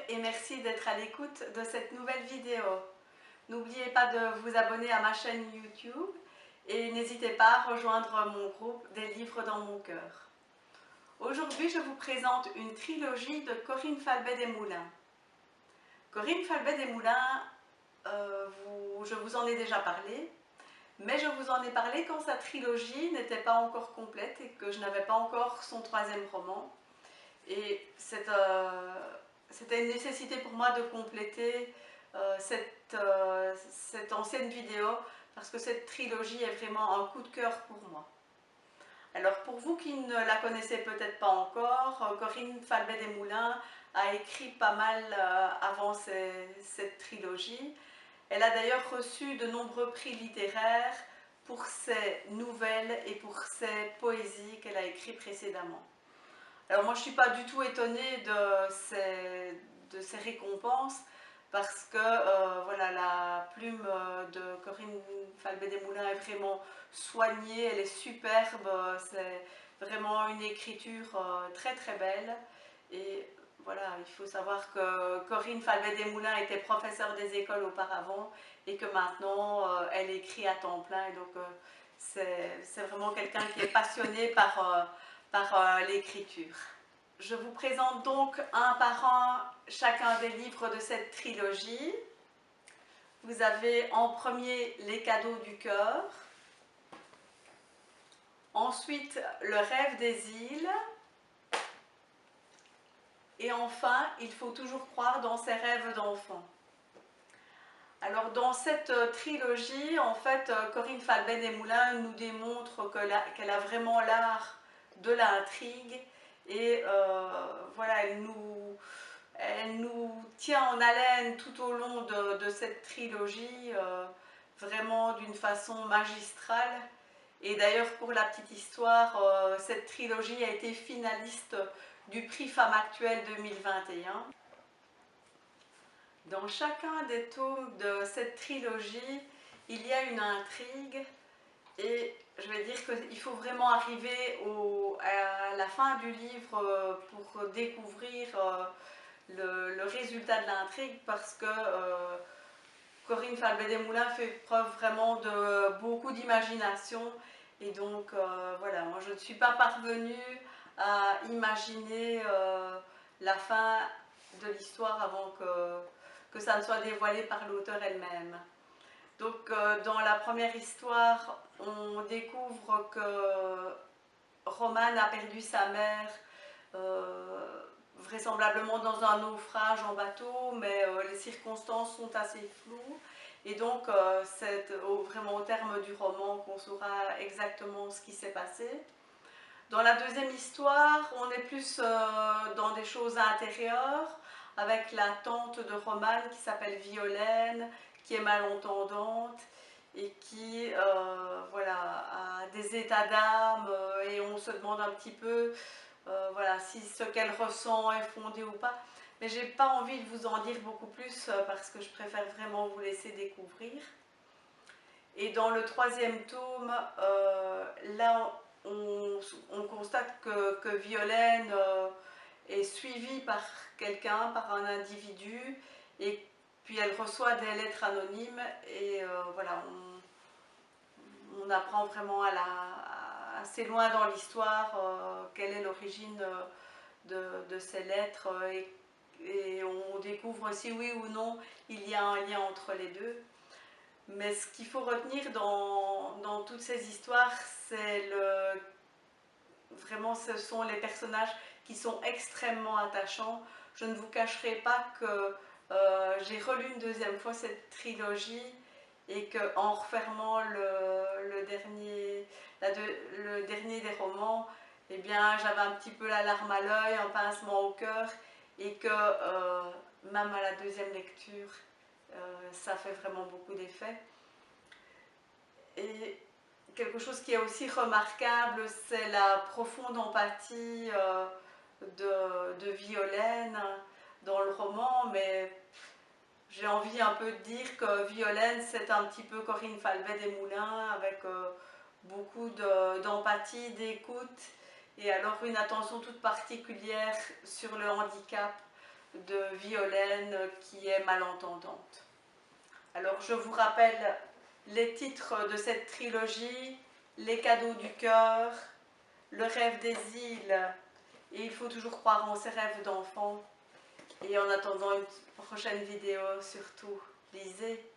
et merci d'être à l'écoute de cette nouvelle vidéo. N'oubliez pas de vous abonner à ma chaîne YouTube et n'hésitez pas à rejoindre mon groupe des livres dans mon cœur. Aujourd'hui, je vous présente une trilogie de Corinne Falbet-Desmoulins. Corinne Falbet-Desmoulins, je vous en ai déjà parlé, mais je vous en ai parlé quand sa trilogie n'était pas encore complète et que je n'avais pas encore son troisième roman. Et c'était une nécessité pour moi de compléter cette ancienne vidéo parce que cette trilogie est vraiment un coup de cœur pour moi. Alors pour vous qui ne la connaissez peut-être pas encore, Corinne Falbet-Desmoulins a écrit pas mal avant cette trilogie. Elle a d'ailleurs reçu de nombreux prix littéraires pour ses nouvelles et pour ses poésies qu'elle a écrites précédemment. Alors moi je ne suis pas du tout étonnée de ces récompenses parce que voilà, la plume de Corinne Falbet-Desmoulins est vraiment soignée, elle est superbe, c'est vraiment une écriture très très belle. Et voilà, il faut savoir que Corinne Falbet-Desmoulins était professeure des écoles auparavant et que maintenant elle écrit à temps plein. Et donc c'est vraiment quelqu'un qui est passionné par l'écriture. Je vous présente donc un par un chacun des livres de cette trilogie. Vous avez en premier Les cadeaux du cœur, ensuite Le rêve des îles, et enfin Il faut toujours croire dans ses rêves d'enfant. Alors dans cette trilogie, en fait, Corinne Falbet-Desmoulins nous démontre qu'elle a vraiment l'art de l'intrigue et voilà, elle nous tient en haleine tout au long de cette trilogie, vraiment d'une façon magistrale. Et d'ailleurs, pour la petite histoire, cette trilogie a été finaliste du prix Femme Actuelle 2021. Dans chacun des tomes de cette trilogie, il y a une intrigue et je vais dire qu'il faut vraiment arriver à la fin du livre pour découvrir le résultat de l'intrigue parce que Corinne Falbet-Desmoulins fait preuve vraiment de beaucoup d'imagination et donc voilà, moi je ne suis pas parvenue à imaginer la fin de l'histoire avant que ça ne soit dévoilé par l'auteur elle-même. Donc dans la première histoire, on découvre que Romane a perdu sa mère vraisemblablement dans un naufrage en bateau, mais les circonstances sont assez floues. Et donc c'est vraiment au terme du roman qu'on saura exactement ce qui s'est passé. Dans la deuxième histoire, on est plus dans des choses intérieures, avec la tante de Romane qui s'appelle Violaine, qui est malentendante et qui voilà, a des états d'âme et on se demande un petit peu voilà, si ce qu'elle ressent est fondé ou pas. Mais j'ai pas envie de vous en dire beaucoup plus parce que je préfère vraiment vous laisser découvrir. Et dans le troisième tome, là on constate que Violaine est suivie par quelqu'un, par un individu, et puis elle reçoit des lettres anonymes et voilà, on apprend vraiment assez loin dans l'histoire quelle est l'origine de ces lettres et on découvre si oui ou non il y a un lien entre les deux. Mais ce qu'il faut retenir dans toutes ces histoires, c'est vraiment ce sont les personnages qui sont extrêmement attachants. Je ne vous cacherai pas que j'ai relu une deuxième fois cette trilogie et qu'en refermant le dernier des romans, eh bien j'avais un petit peu la larme à l'œil, un pincement au cœur et que même à la deuxième lecture, ça fait vraiment beaucoup d'effet. Et quelque chose qui est aussi remarquable, c'est la profonde empathie de Violaine dans le roman, mais j'ai envie un peu de dire que Violaine, c'est un petit peu Corinne Falbet-Desmoulins avec beaucoup d'empathie, d'écoute et alors une attention toute particulière sur le handicap de Violaine qui est malentendante. Alors je vous rappelle les titres de cette trilogie: Les cadeaux du cœur, Le rêve des îles et Il faut toujours croire en ses rêves d'enfant. Et en attendant une prochaine vidéo, surtout lisez.